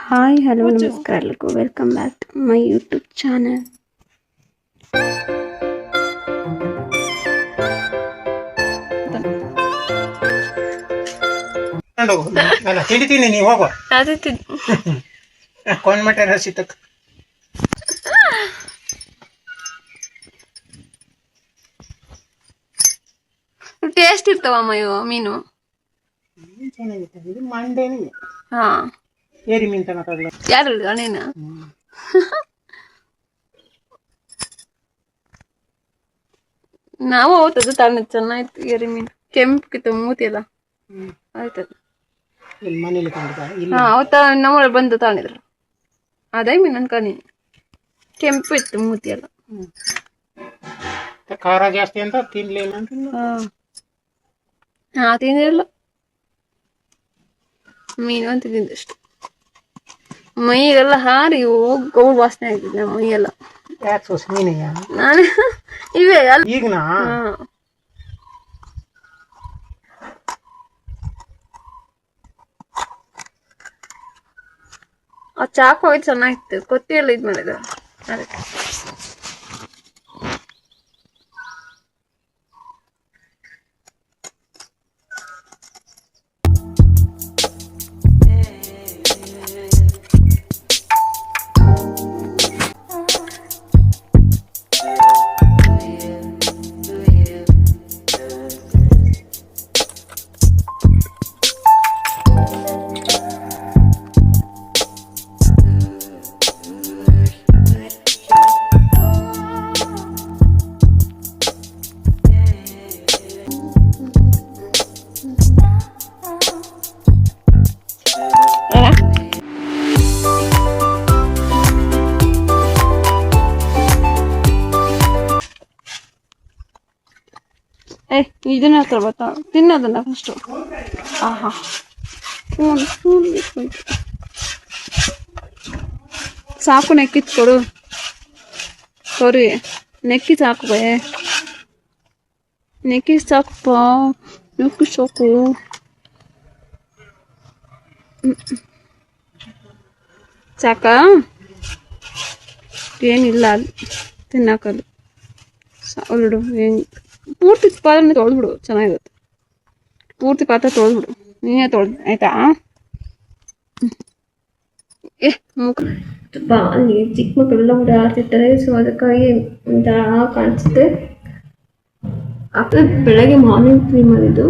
Hi hello ನಮಸ್ಕಾರ ಎಲ್ಲರಿಗೂ welcome back to my YouTube channel. ತಿಂಡಿತೀನಿ ನೀವು ಹೋಗುವ ಕೊಂಡ್ಮಟ್ಟೆ ರಸಿ ತಕ್ಕ ಟೇಸ್ಟ್ ಇರ್ತಾವಮ್ಮ ಇವು ಮೀನು. ಚೆನ್ನಾಗಿತ್ತು ಇದು ಮಂಡೇನೆ. ಹಾ ಏರಿ ಮೀನು ತನಕಾಗಲ್ಲ. ಯಾರು ಅಣ್ಣೇನ ನಾವು ಅವತ್ತದು ತಗೊಂಡ ಚೆನ್ನಾಗಿತ್ತು ಏರಿ ಮೀನು. ಕೆಂಪು ಮೂತಿ ಎಲ್ಲ ಆಯ್ತದ. ಇಲ್ಲಿ ಮನೇಲಿ ತಂದಿದ್ದ. ಹಾ ಅವತ್ತ ನಮ್ಮೊಳಗೆ ಬಂದು ತಗೊಂಡಿದ್ರು ಅದೇ ಮೀನು ಅನ್ಕೊಂಡಿ. ಕೆಂಪು ಇತ್ತು ಮೂತಿ ಎಲ್ಲ. ಖಾರ ಜಾಸ್ತಿ ಅಂತ ತಿನ್ಲಿಲ್ಲ ಅಂತ. ಹಾ ತಿಂದಿರಲ್ಲ ಮೀನು ಅಂತ ತಿಂದಷ್ಟು. ಮೈಗೆಲ್ಲ ಹಾರಿ ಹೋಗಿ ಗೌಡ್ ವಾಸನೆ ಆಗ್ತಿದ್ದೆ ಮೈಯೆಲ್ಲ. ಯಾಕೆ ಸೋಸ್ ಮೀನಿಗೆ ನಾನು ಇವೇ ಈಗನಾ ಆ ಚಾಕು ಹೋಯ್ತು ಚೆನ್ನಾಗಿತ್ತು. ಕೊತ್ತಿ ಎಲ್ಲ ಇದ್ ಮಾಡಿದ ಅದಕ್ಕೆ. ಇದನ್ನ ಹತ್ರ ಬರ್ತಾ ತಿನ್ನೋದನ್ನ ಫಸ್ಟು. ಆಹಾ ಸಾಕು ನೆಕ್ಕಿತ್ ಕೊಡು ಕೊರಿ. ನೆಕ್ಕಿ ಸಾಕು ಬೇ, ನೆಕ್ಕಿ ಸಾಕಪ್ಪ, ನೆಕ್ಕಿ ಸಾಕು. ಸಾಕ ಏನಿಲ್ಲ ಅಲ್ಲಿ ತಿನ್ನಕಲ್ಲಿ ಅವಳು ಏನು ಪೂರ್ತಿ ಪಾತ್ರೆ ತೊಳೆದ್ಬಿಡು, ಚೆನ್ನಾಗಿರುತ್ತೆ. ಪೂರ್ತಿ ಪಾತ್ರೆ ತೊಳೆದ್ಬಿಡು, ನೀನೇ ತೊಳೆದು ಆಯ್ತಾ. ಮುಖ ಅಲ್ಲಿ ಚಿಕ್ಕ ಮಕ್ಕಳೆಲ್ಲ ಓಡಾಡ್ತಿರ್ತಾರೆ, ಸೊ ಅದಕ್ಕಾಗಿ ಒಂಥರ ಕಾಣಿಸುತ್ತೆ. ಬೆಳಗ್ಗೆ ಮಾರ್ನಿಂಗ್ ಕ್ಲೀನ್ ಮಾಡಿದ್ದು.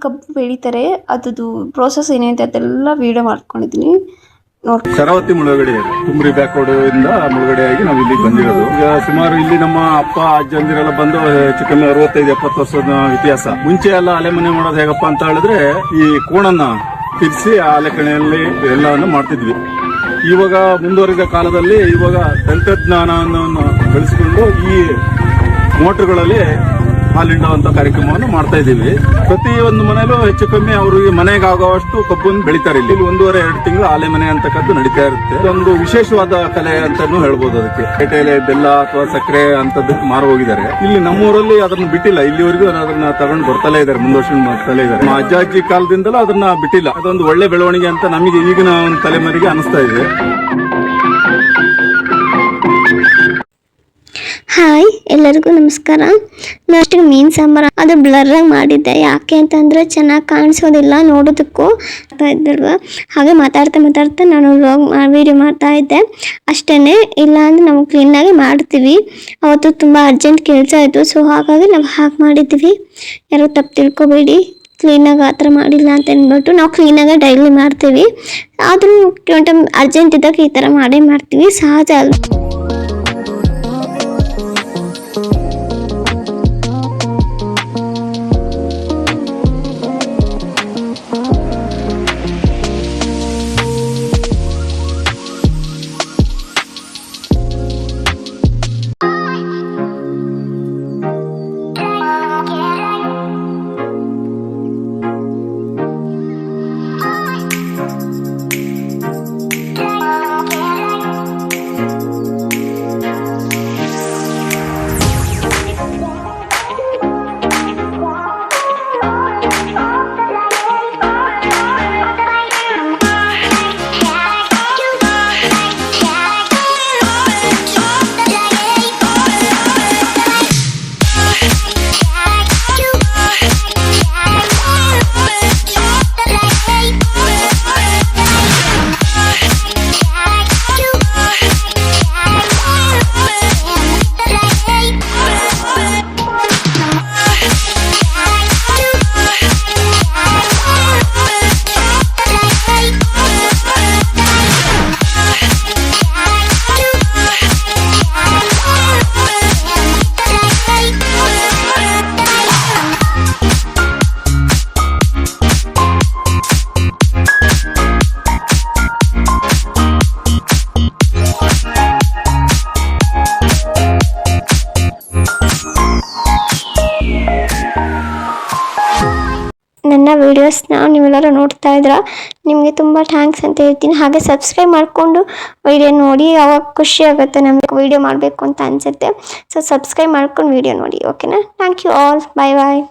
ಕಬ್ಬು ಬೆಳಿತಾರೆ, ಅದ್ರದ್ದು ಪ್ರೋಸೆಸ್ ಏನೈತೆ ಅದೆಲ್ಲ ವಿಡಿಯೋ ಮಾಡ್ಕೊಂಡಿದ್ದೀನಿ ನೋಡಿ. ಶರಾವತಿ ಮುಳುಗಡೆ ತುಮ್ರಿ ಬ್ಯಾಕ್ ರೋಡ್ ಇಂದ ಮುಳುಗಡೆಯಾಗಿ ನಾವು ಇಲ್ಲಿಗೆ ಬಂದಿರೋದು. ಈಗ ಸುಮಾರು ಇಲ್ಲಿ ನಮ್ಮ ಅಪ್ಪ ಅಜ್ಜಂದಿರೆಲ್ಲ ಬಂದು ಹೆಚ್ಚು ಕಮ್ಮಿ 65-70 ವರ್ಷದ ಇತಿಹಾಸ. ಮುಂಚೆ ಎಲ್ಲ ಅಲೆಮನೆ ಮಾಡೋದು ಹೇಗಪ್ಪ ಅಂತ ಹೇಳಿದ್ರೆ ಈ ಕೋಣನ್ನ ತಿರ್ಸಿ ಅಲೆಕಣೆಯಲ್ಲಿ ಎಲ್ಲವನ್ನು ಮಾಡ್ತಿದ್ವಿ. ಇವಾಗ ಮುಂದುವರಿದ ಕಾಲದಲ್ಲಿ ಇವಾಗ ತಂತ್ರಜ್ಞಾನವನ್ನು ಬೆಳೆಸಿಕೊಂಡು ಈ ಮೋಟರ್ಗಳಲ್ಲಿ ಹಾಲಿಂಡುವಂತ ಕಾರ್ಯಕ್ರಮವನ್ನು ಮಾಡ್ತಾ ಇದ್ದೀವಿ. ಪ್ರತಿ ಒಂದು ಮನೆಯಲ್ಲೂ ಹೆಚ್ಚು ಕಮ್ಮಿ ಅವರಿಗೆ ಮನೆಗೆ ಆಗುವಷ್ಟು ಕಬ್ಬನ್ನು ಬೆಳಿತಾರೆ. ಇಲ್ಲಿ 1.5-2 ತಿಂಗಳು ಆಲೆ ಮನೆ ಅಂತಕ್ಕದ್ದು ನಡೀತಾ ಇರುತ್ತೆ. ಇದೊಂದು ವಿಶೇಷವಾದ ಕಲೆ ಅಂತಾನು ಹೇಳ್ಬೋದು. ಅದಕ್ಕೆ ಪೇಟೆಯಲ್ಲಿ ಬೆಲ್ಲ ಅಥವಾ ಸಕ್ಕರೆ ಅಂತದ್ದು ಮಾರು ಹೋಗಿದ್ದಾರೆ. ಇಲ್ಲಿ ನಮ್ಮೂರಲ್ಲಿ ಅದನ್ನ ಬಿಟ್ಟಿಲ್ಲ, ಇಲ್ಲಿವರೆಗೂ ಅದನ್ನ ತಗೊಂಡು ಬರ್ತಲೇ ಇದ್ದಾರೆ, ಮುಂದುವರ್ಸ್ಕೊಂಡು ಬರ್ತಲೇ ಇದ್ದಾರೆ. ನಮ್ಮ ಅಜ್ಜ ಅಜ್ಜಿ ಕಾಲದಿಂದಲೂ ಅದನ್ನ ಬಿಟ್ಟಿಲ್ಲ. ಅದೊಂದು ಒಳ್ಳೆ ಬೆಳವಣಿಗೆ ಅಂತ ನಮಗೆ ಈಗಿನ ಒಂದು ತಲೆಮಾರಿಗೆ ಅನಿಸ್ತಾ ಇದೆ. ಹಾಯ್, ಎಲ್ಲರಿಗೂ ನಮಸ್ಕಾರ. ನಾನು ಮೀನು ಸಾಂಬಾರು ಅದು ಬ್ಲರ್ರಾಗಿ ಮಾಡಿದ್ದೆ. ಯಾಕೆ ಅಂತಂದರೆ ಚೆನ್ನಾಗಿ ಕಾಣಿಸೋದಿಲ್ಲ ನೋಡೋದಕ್ಕೂ ಇದ್ದಲ್ವ. ಹಾಗೆ ಮಾತಾಡ್ತಾ ನಾನು ವೀಡಿಯೋ ಮಾಡ್ತಾ ಇದ್ದೆ ಅಷ್ಟೇ. ಇಲ್ಲ ಅಂದರೆ ನಾವು ಕ್ಲೀನಾಗಿ ಮಾಡ್ತೀವಿ. ಅವತ್ತು ತುಂಬ ಅರ್ಜೆಂಟ್ ಕೆಲಸ ಆಯಿತು, ಸೊ ಹಾಗಾಗಿ ನಾವು ಹಾಗೆ ಮಾಡಿದ್ದೀವಿ. ಯಾರು ತಪ್ಪು ತಿಳ್ಕೊಬೇಡಿ, ಕ್ಲೀನಾಗಿ ಆ ಥರ ಮಾಡಿಲ್ಲ ಅಂತ ಅಂದ್ಬಿಟ್ಟು. ನಾವು ಕ್ಲೀನಾಗಿ ಡೈಲಿ ಮಾಡ್ತೀವಿ, ಆದರೂ ಅರ್ಜೆಂಟ್ ಇದ್ದಾಗ ಈ ಥರ ಮಾಡೇ ಮಾಡ್ತೀವಿ, ಸಹಜ ಅಲ್ವ. ನನ್ನ ವೀಡಿಯೋಸ್ನ ನೀವೆಲ್ಲರೂ ನೋಡ್ತಾ ಇದ್ದೀರಾ, ನಿಮಗೆ ತುಂಬ ಥ್ಯಾಂಕ್ಸ್ ಅಂತ ಹೇಳ್ತೀನಿ. ಹಾಗೆ ಸಬ್ಸ್ಕ್ರೈಬ್ ಮಾಡಿಕೊಂಡು ವೀಡಿಯೋ ನೋಡಿ, ಅವಾಗ ಖುಷಿ ಆಗುತ್ತೆ, ನಮಗೆ ವೀಡಿಯೋ ಮಾಡಬೇಕು ಅಂತ ಅನಿಸುತ್ತೆ. ಸೊ ಸಬ್ಸ್ಕ್ರೈಬ್ ಮಾಡ್ಕೊಂಡು ವೀಡಿಯೋ ನೋಡಿ, ಓಕೆನಾ? Thank you all, bye bye.